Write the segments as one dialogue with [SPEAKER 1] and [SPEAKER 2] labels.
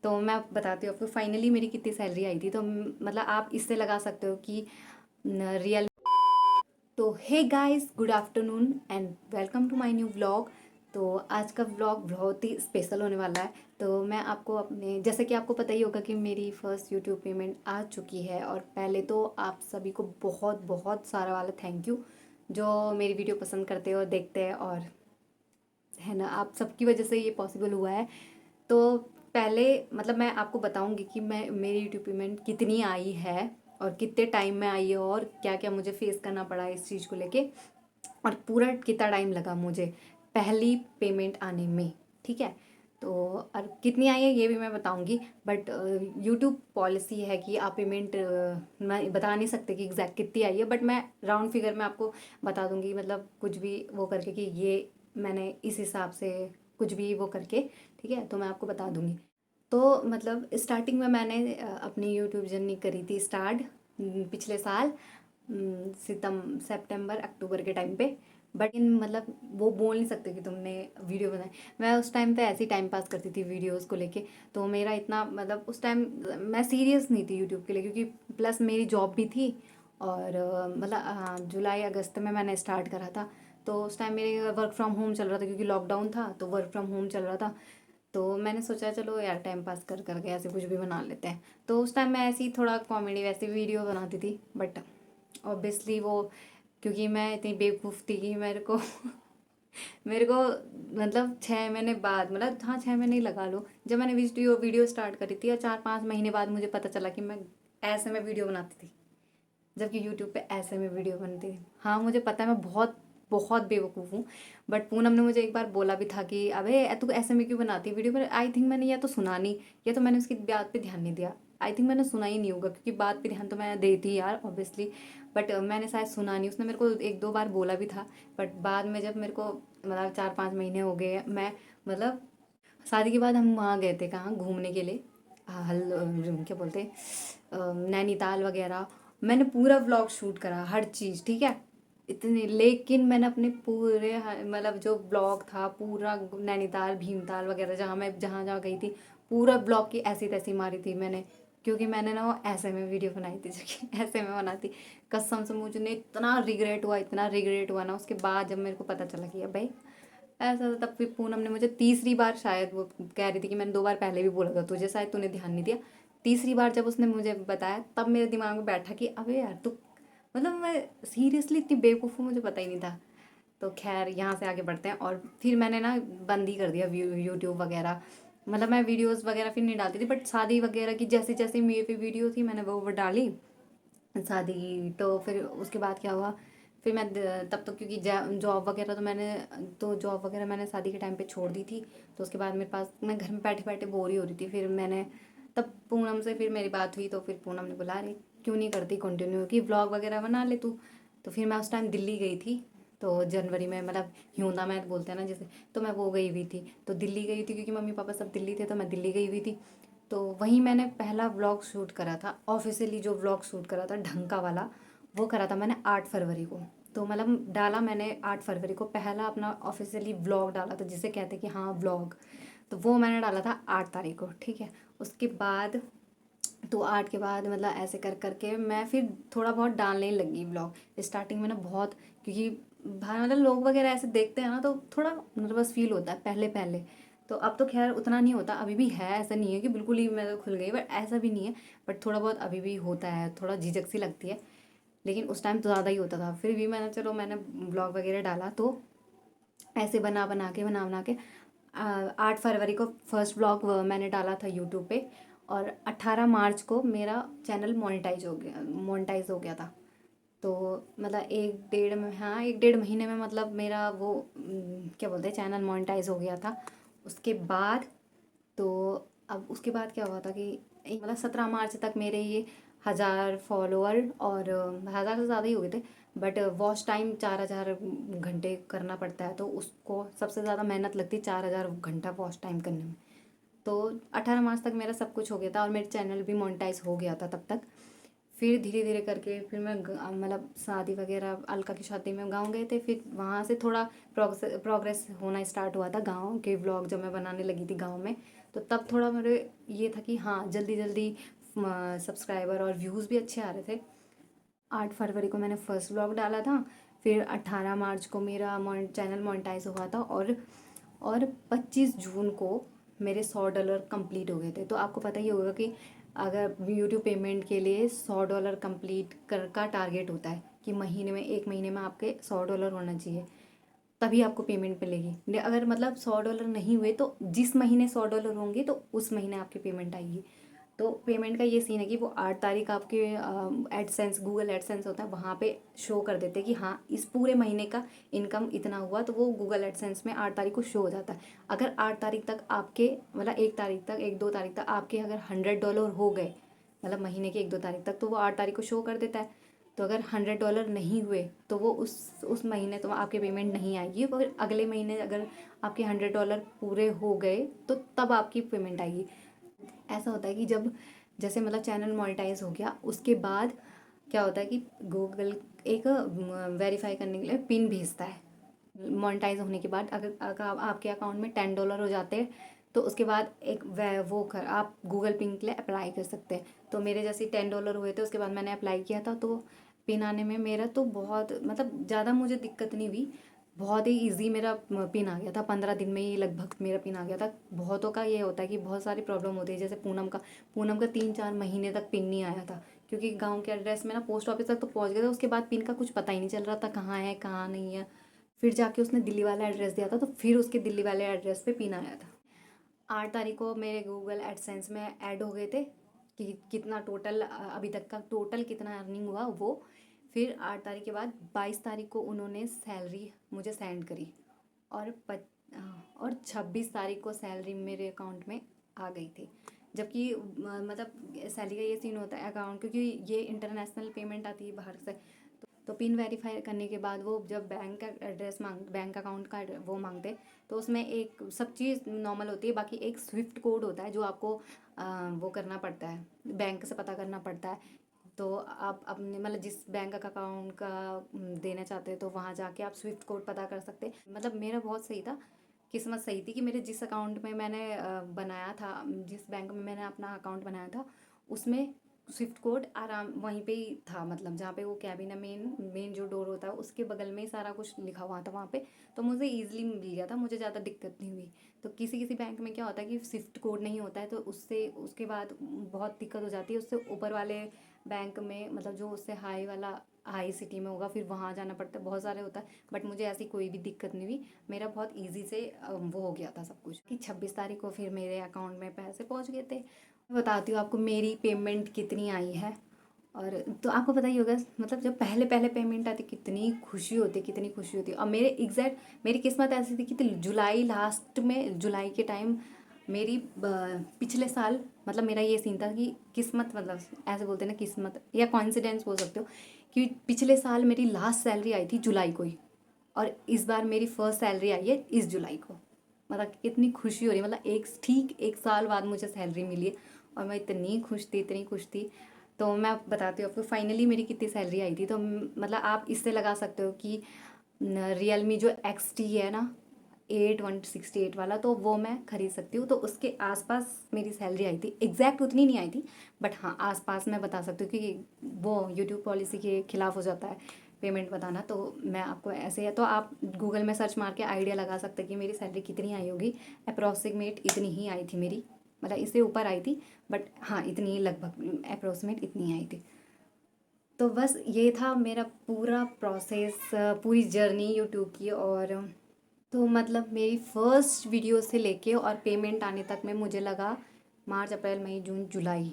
[SPEAKER 1] तो मैं बताती हूँ आपको फाइनली मेरी कितनी सैलरी आई थी। तो मतलब आप इससे लगा सकते हो कि रियल। तो hey guys, good afternoon and welcome to my new vlog. तो आज का व्लॉग बहुत ही स्पेशल होने वाला है। तो मैं आपको अपने, जैसे कि आपको पता ही होगा कि मेरी फर्स्ट यूट्यूब पेमेंट आ चुकी है। और पहले तो आप सभी को बहुत बहुत सारा वाला थैंक यू, जो मेरी वीडियो पसंद करते हैं और देखते हैं, और है ना, आप सबकी वजह से ये पॉसिबल हुआ है। तो पहले मतलब मैं आपको बताऊंगी कि मैं मेरी यूट्यूब पेमेंट कितनी आई है और कितने टाइम में आई है और क्या क्या मुझे फेस करना पड़ा इस चीज़ को लेके, और पूरा कितना टाइम लगा मुझे पहली पेमेंट आने में। ठीक है, तो और कितनी आई है ये भी मैं बताऊंगी। बट यूट्यूब पॉलिसी है कि आप पेमेंट मैं बता नहीं सकते कि एग्जैक्ट कितनी आई है, बट मैं राउंड फिगर में आपको बता दूंगी, मतलब कुछ भी वो करके कि ये मैंने इस हिसाब से कुछ भी वो करके, ठीक है, तो मैं आपको बता दूंगी। तो मतलब स्टार्टिंग में मैंने अपनी यूट्यूब जर्नी करी थी स्टार्ट पिछले साल सितंबर अक्टूबर के टाइम पे। बट इन मतलब वो बोल नहीं सकते कि तुमने वीडियो बनाई। मैं उस टाइम पे ऐसे ही टाइम पास करती थी वीडियोस को लेके। तो मेरा इतना मतलब उस टाइम मैं सीरियस नहीं थी यूट्यूब के लिए, क्योंकि प्लस मेरी जॉब भी थी। और मतलब जुलाई अगस्त में मैंने स्टार्ट करा था। तो उस टाइम मेरे वर्क फ्रॉम होम चल रहा था, क्योंकि लॉकडाउन था तो वर्क फ्रॉम होम चल रहा था। तो मैंने सोचा चलो यार टाइम पास कर करके ऐसे कुछ भी बना लेते हैं। तो उस टाइम मैं ऐसे ही थोड़ा कॉमेडी वैसे वीडियो बनाती थी। बट ऑब्वियसली वो, क्योंकि मैं इतनी बेवकूफ़ थी कि मेरे को मेरे को मतलब 6 महीने बाद, मतलब हाँ 6 महीने ही लगा लो, जब मैंने वीडियो वीडियो स्टार्ट करी थी, और 4-5 महीने बाद मुझे पता चला कि मैं ऐसे में वीडियो बनाती थी, जबकि यूट्यूब पे ऐसे में वीडियो बनती थी। हाँ मुझे पता है मैं बहुत बहुत बेवकूफ़ हूँ। बट पूनम ने मुझे एक बार बोला भी था कि अबे तू ऐसे में क्यों बनाती है वीडियो, पर आई थिंक मैंने या तो सुना नहीं, या तो मैंने उसकी बात पे ध्यान नहीं दिया। आई थिंक मैंने सुना ही नहीं होगा, क्योंकि बात पे ध्यान तो मैं देती यार ऑब्वियसली। बट मैंने शायद सुना नहीं, उसने मेरे को 1-2 बार बोला भी था। बट बाद में जब मेरे को मतलब 4-5 महीने हो गए, मैं मतलब शादी के बाद हम वहाँ गए थे कहाँ घूमने के लिए, क्या बोलते हैं, नैनीताल वगैरह। मैंने पूरा व्लॉग शूट करा हर चीज़, ठीक है, इतने। लेकिन मैंने अपने पूरे मतलब जो ब्लॉग था पूरा नैनीताल भीमताल वगैरह जहाँ मैं जहाँ जहाँ गई थी, पूरा ब्लॉग की ऐसी तैसी मारी थी मैंने। क्योंकि मैंने ना वो ऐसे में वीडियो बनाई थी, जो कि ऐसे में बनाती। कसम से मुझे इतना रिग्रेट हुआ ना उसके बाद, जब मेरे को पता चला कि भाई ऐसा था। तब फिर पूनम ने मुझे तीसरी बार, शायद वो कह रही थी कि मैंने 2 बार पहले भी बोला था तुझे, शायद तूने ध्यान नहीं दिया। तीसरी बार जब उसने मुझे बताया, तब मेरे दिमाग में बैठा कि अबे यार तू, मतलब मैं सीरियसली इतनी बेवकूफ़ हूँ, मुझे पता ही नहीं था। तो खैर यहाँ से आगे बढ़ते हैं। और फिर मैंने ना बंद ही कर दिया यूट्यूब वगैरह। मतलब मैं वीडियोस वगैरह फिर नहीं डालती थी, बट शादी वगैरह की जैसे जैसे मेरे पे वीडियो थी मैंने वो डाली शादी की। तो फिर उसके बाद क्या हुआ, फिर मैं तब तो क्योंकि जॉब वगैरह तो मैंने, तो जॉब वगैरह मैंने शादी के टाइम पे छोड़ दी थी। तो उसके बाद मेरे पास, मैं घर में बैठे बैठे बोर ही हो रही थी। फिर मैंने तब पूनम से फिर मेरी बात हुई, तो फिर पूनम ने बोला अरे क्यों नहीं करती कंटिन्यू कि व्लॉग वगैरह बना ले तू। तो फिर मैं उस टाइम दिल्ली गई थी। तो जनवरी में, मतलब हियूंदा में बोलते हैं ना जैसे, तो मैं वो गई हुई थी। तो दिल्ली गई थी क्योंकि मम्मी पापा सब दिल्ली थे, तो मैं दिल्ली गई हुई थी। तो वहीं मैंने पहला व्लॉग शूट करा था ऑफिशियली, जो व्लॉग शूट करा था ढंग का वाला, वो करा था मैंने 8 फरवरी को। तो मतलब डाला मैंने 8 फरवरी को पहला अपना ऑफिशियली व्लॉग डाला था, जिसे कहते हैं कि हाँ व्लॉग। तो वो मैंने डाला था 8 तारीख को, ठीक है। उसके बाद तो 8 के बाद मतलब ऐसे कर करके मैं फिर थोड़ा बहुत डालने लगी व्लॉग। स्टार्टिंग में ना बहुत, क्योंकि बाहर मतलब लोग वगैरह ऐसे देखते हैं ना, तो थोड़ा नर्वस फील होता है पहले पहले। तो अब तो खैर उतना नहीं होता, अभी भी है, ऐसा नहीं है कि बिल्कुल ही मैं तो खुल गई, बट ऐसा भी नहीं है। बट थोड़ा बहुत अभी भी होता है, थोड़ा झिझक सी लगती है। लेकिन उस टाइम तो ज़्यादा ही होता था। फिर भी मैंने, चलो मैंने ब्लॉग वगैरह डाला, तो ऐसे बना बना के 8 फरवरी को फर्स्ट ब्लॉग मैंने डाला था यूट्यूब पे। और 18 मार्च को मेरा चैनल मोनेटाइज हो गया था। तो मतलब 1-1.5 में, हाँ 1-1.5 महीने में मतलब मेरा वो क्या बोलते हैं, चैनल मोनेटाइज हो गया था। उसके बाद तो अब उसके बाद क्या हुआ था कि मतलब 17 मार्च तक मेरे ये 1000 फॉलोअर, और 1000 से ज़्यादा ही हो गए थे। बट वॉच टाइम 4000 घंटे करना पड़ता है, तो उसको सबसे ज़्यादा मेहनत लगती है 4000 घंटा वॉच टाइम करने में। तो 18 मार्च तक मेरा सब कुछ हो गया था, और मेरे चैनल भी मोनेटाइज हो गया था तब तक। फिर धीरे धीरे करके फिर मैं मतलब शादी वगैरह, अलका की शादी में गाँव गए थे, फिर वहाँ से थोड़ा प्रोग्रेस होना स्टार्ट हुआ था गाँव के व्लॉग जब मैं बनाने लगी थी गाँव में। तो तब थोड़ा मेरे ये था कि हाँ जल्दी जल्दी सब्सक्राइबर और व्यूज़ भी अच्छे आ रहे थे। 8 फरवरी को मैंने फर्स्ट व्लॉग डाला था, फिर 18 मार्च को मेरा चैनल मोनेटाइज हुआ था, और 25 जून को मेरे $100 कंप्लीट हो गए थे। तो आपको पता ही होगा कि अगर यूट्यूब पेमेंट के लिए $100 कंप्लीट कर का टारगेट होता है कि महीने में, 1 महीने में आपके $100 होना चाहिए, तभी आपको पेमेंट मिलेगी। अगर मतलब $100 नहीं हुए तो जिस महीने $100 होंगे तो उस महीने आपकी पेमेंट आएगी। तो पेमेंट का ये सीन है कि वो 8 तारीख आपके एडसेंस, गूगल एडसेंस होता है, वहाँ पे शो कर देते हैं कि हाँ इस पूरे महीने का इनकम इतना हुआ, तो वो गूगल एडसेंस में 8 तारीख को शो हो जाता है। अगर 8 तारीख तक आपके, मतलब 1 तारीख तक, 1-2 तारीख तक आपके अगर $100 हो गए, मतलब महीने की 1-2 तारीख तक, तो वो 8 तारीख को शो कर देता है। तो अगर $100 नहीं हुए तो वो उस महीने तो आपके पेमेंट नहीं आएगी। पर अगले महीने अगर आपके $100 पूरे हो गए तो तब आपकी पेमेंट आएगी। ऐसा होता है कि जब जैसे मतलब चैनल मोनेटाइज हो गया, उसके बाद क्या होता है कि गूगल एक वेरीफाई करने के लिए पिन भेजता है। मोनेटाइज होने के बाद अगर आपके अकाउंट में $10 हो जाते हैं तो उसके बाद एक आप गूगल पिन के लिए अप्लाई कर सकते हैं। तो मेरे जैसे $10 हुए थे, उसके बाद मैंने अप्लाई किया था, तो पिन आने में मेरा तो बहुत, मतलब ज़्यादा मुझे दिक्कत नहीं हुई, बहुत ही इजी मेरा पिन आ गया था। 15 दिन में ही लगभग मेरा पिन आ गया था। बहुतों का ये होता है कि बहुत सारी प्रॉब्लम होती है, जैसे पूनम का 3-4 महीने तक पिन नहीं आया था, क्योंकि गांव के एड्रेस में ना पोस्ट ऑफिस तक तो पहुंच गया था, उसके बाद पिन का कुछ पता ही नहीं चल रहा था कहाँ है कहाँ नहीं है। फिर जाके उसने दिल्ली वाला एड्रेस दिया था, तो फिर उसके दिल्ली वाले एड्रेस पे पिन आया था। 8 तारीख को मेरे गूगल एडसेंस में ऐड हो गए थे कि कितना टोटल, अभी तक का टोटल कितना अर्निंग हुआ वो। फिर 8 तारीख के बाद 22 तारीख को उन्होंने सैलरी मुझे सेंड करी, और 26 तारीख को सैलरी मेरे अकाउंट में आ गई थी। जबकि मतलब सैलरी का ये सीन होता है अकाउंट, क्योंकि ये इंटरनेशनल पेमेंट आती है बाहर से, तो पिन वेरीफाई करने के बाद वो जब बैंक का एड्रेस बैंक अकाउंट का वो मांगते, तो उसमें एक सब चीज़ नॉर्मल होती है, बाकी एक स्विफ्ट कोड होता है जो आपको वो करना पड़ता है, बैंक से पता करना पड़ता है। तो आप अपने मतलब जिस बैंक का अकाउंट का देना चाहते हैं तो वहाँ जाके आप स्विफ्ट कोड पता कर सकते हैं। मतलब मेरा बहुत सही था, किस्मत सही थी कि मेरे जिस अकाउंट में मैंने बनाया था, जिस बैंक में मैंने अपना अकाउंट बनाया था, उसमें स्विफ्ट कोड आराम वहीं पे ही था, मतलब जहाँ पे वो कैबिन है, मेन जो डोर होता है उसके बगल में ही सारा कुछ लिखा हुआ था वहाँ पे। तो मुझे ईजिली मिल गया था, मुझे ज़्यादा दिक्कत नहीं हुई। तो किसी किसी बैंक में क्या होता है कि स्विफ्ट कोड नहीं होता है, तो उससे उसके बाद बहुत दिक्कत हो जाती है। उससे ऊपर वाले बैंक में, मतलब जो उससे हाई सिटी में होगा, फिर वहाँ जाना पड़ता है, बहुत सारे होता है। बट मुझे ऐसी कोई भी दिक्कत नहीं हुई, मेरा बहुत ईजी से वो हो गया था सब कुछ। कि 26 तारीख को फिर मेरे अकाउंट में पैसे पहुँच गए थे। मैं बताती हूँ आपको मेरी पेमेंट कितनी आई है। और तो आपको पता ही होगा, मतलब जब पहले पहले पेमेंट आती कितनी खुशी होती, कितनी खुशी होती। और मेरी किस्मत ऐसी थी कि जुलाई लास्ट में, जुलाई के टाइम मेरी पिछले साल, मतलब मेरा ये सीन था कि किस्मत, मतलब ऐसे बोलते हैं ना, किस्मत या कॉन्सिडेंस बोल सकते हो, कि पिछले साल मेरी लास्ट सैलरी आई थी जुलाई को ही, और इस बार मेरी फर्स्ट सैलरी आई है इस जुलाई को। मतलब कितनी खुशी हो रही है, मतलब ठीक 1 साल बाद मुझे सैलरी मिली है, और मैं इतनी खुश थी, इतनी खुश थी। तो मैं बताती हूँ आपको फाइनली मेरी कितनी सैलरी आई थी। तो मतलब आप इससे लगा सकते हो कि रियलमी जो XT है ना, 8168 वाला, तो वो मैं ख़रीद सकती हूँ। तो उसके आसपास मेरी सैलरी आई थी, एग्जैक्ट उतनी नहीं आई थी, बट हाँ आसपास मैं बता सकती हूँ, क्योंकि वो यूट्यूब पॉलिसी के खिलाफ हो जाता है पेमेंट बताना। तो मैं आपको ऐसे है, तो आप गूगल में सर्च मार के आइडिया लगा सकते हैं कि मेरी सैलरी कितनी आई होगी। अप्रॉक्सीमेट इतनी ही आई थी मेरी, मतलब इससे ऊपर आई थी, बट हाँ इतनी ही, लगभग अप्रॉक्सीमेट इतनी आई थी। तो बस ये था मेरा पूरा प्रोसेस, पूरी जर्नी यूट्यूब की। और तो मतलब मेरी फर्स्ट वीडियो से लेके और पेमेंट आने तक में मुझे लगा मार्च, अप्रैल, मई, जून, जुलाई,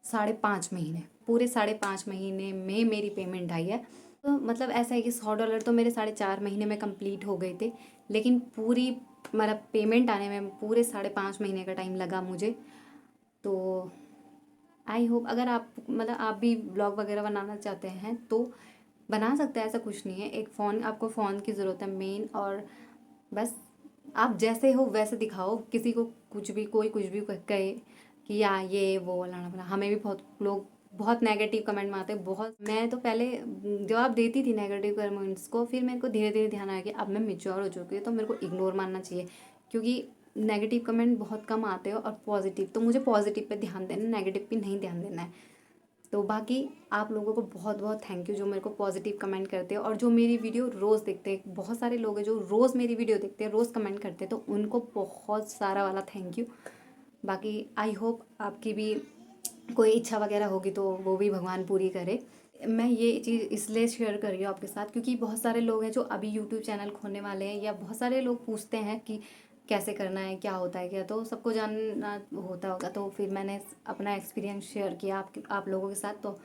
[SPEAKER 1] 5.5 महीने, पूरे 5.5 महीने में मेरी पेमेंट आई है। तो मतलब ऐसा है कि $100 तो मेरे 4.5 महीने में कंप्लीट हो गए थे, लेकिन पूरी मतलब पेमेंट आने में पूरे 5.5 महीने का टाइम लगा मुझे। तो आई होप अगर आप, मतलब आप भी ब्लॉग वगैरह बनाना चाहते हैं तो बना सकते हैं, ऐसा कुछ नहीं है। एक फ़ोन, आपको फ़ोन की ज़रूरत है मेन, और बस आप जैसे हो वैसे दिखाओ। किसी को कुछ भी, कोई कुछ भी कहे कि या ये वो लाना बना, हमें भी बहुत लोग बहुत नेगेटिव कमेंट मारते हैं। बहुत, मैं तो पहले जवाब देती थी नेगेटिव कमेंट्स को, फिर मेरे को धीरे धीरे ध्यान आया कि अब मैं मेच्योर हो चुकी हूँ, तो मेरे को इग्नोर मारना चाहिए। क्योंकि नेगेटिव कमेंट बहुत कम आते हैं और पॉजिटिव, तो मुझे पॉजिटिव पे ध्यान देना, नेगेटिव पे नहीं ध्यान देना है। तो बाकी आप लोगों को बहुत बहुत थैंक यू जो मेरे को पॉजिटिव कमेंट करते हैं और जो मेरी वीडियो रोज़ देखते हैं। बहुत सारे लोग हैं जो रोज़ मेरी वीडियो देखते हैं, रोज़ कमेंट करते हैं, तो उनको बहुत सारा वाला थैंक यू। बाकी आई होप आपकी भी कोई इच्छा वगैरह होगी तो वो भी भगवान पूरी करे। मैं ये चीज़ इसलिए शेयर कर रही हूँ आपके साथ क्योंकि बहुत सारे लोग हैं जो अभी यूट्यूब चैनल खोलने वाले हैं, या बहुत सारे लोग पूछते हैं कि कैसे करना है, क्या होता है, क्या, तो सबको जानना होता होगा। तो फिर मैंने अपना एक्सपीरियंस शेयर किया आप लोगों के साथ। तो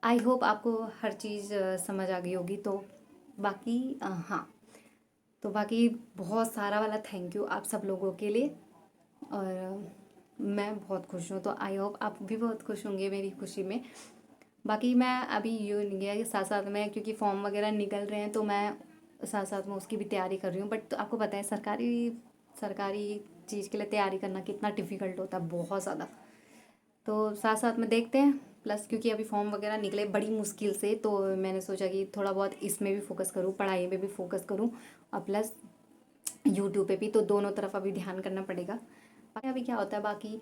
[SPEAKER 1] आई होप आपको हर चीज़ समझ आ गई होगी। तो बाकी हाँ, तो बाकी बहुत सारा वाला थैंक यू आप सब लोगों के लिए। और मैं बहुत खुश हूँ, तो आई होप आप भी बहुत खुश होंगे मेरी खुशी में। बाकी मैं अभी यूँ नहीं गया कि साथ साथ में, क्योंकि फॉर्म वगैरह निकल रहे हैं, तो मैं साथ साथ में उसकी भी तैयारी कर रही हूँ। बट तो आपको पता है सरकारी सरकारी चीज़ के लिए तैयारी करना कितना डिफ़िकल्ट होता है, बहुत ज़्यादा। तो साथ साथ में देखते हैं। प्लस क्योंकि अभी फॉर्म वगैरह निकले बड़ी मुश्किल से, तो मैंने सोचा कि थोड़ा बहुत इसमें भी फोकस करूँ, पढ़ाई में भी फोकस करूँ, और प्लस यूट्यूब पे भी, तो दोनों तरफ अभी ध्यान करना पड़ेगा। अभी क्या होता है, बाकी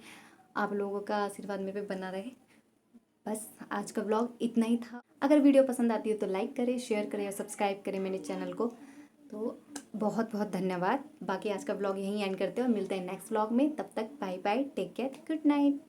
[SPEAKER 1] आप लोगों का आशीर्वाद मेरे पे बना रहे। बस आज का ब्लॉग इतना ही था। अगर वीडियो पसंद आती है तो लाइक करें, शेयर करें और सब्सक्राइब करें मेरे चैनल को। तो बहुत बहुत धन्यवाद। बाकी आज का ब्लॉग यहीं एंड करते हैं और मिलते हैं नेक्स्ट ब्लॉग में। तब तक bye bye, take care, good night.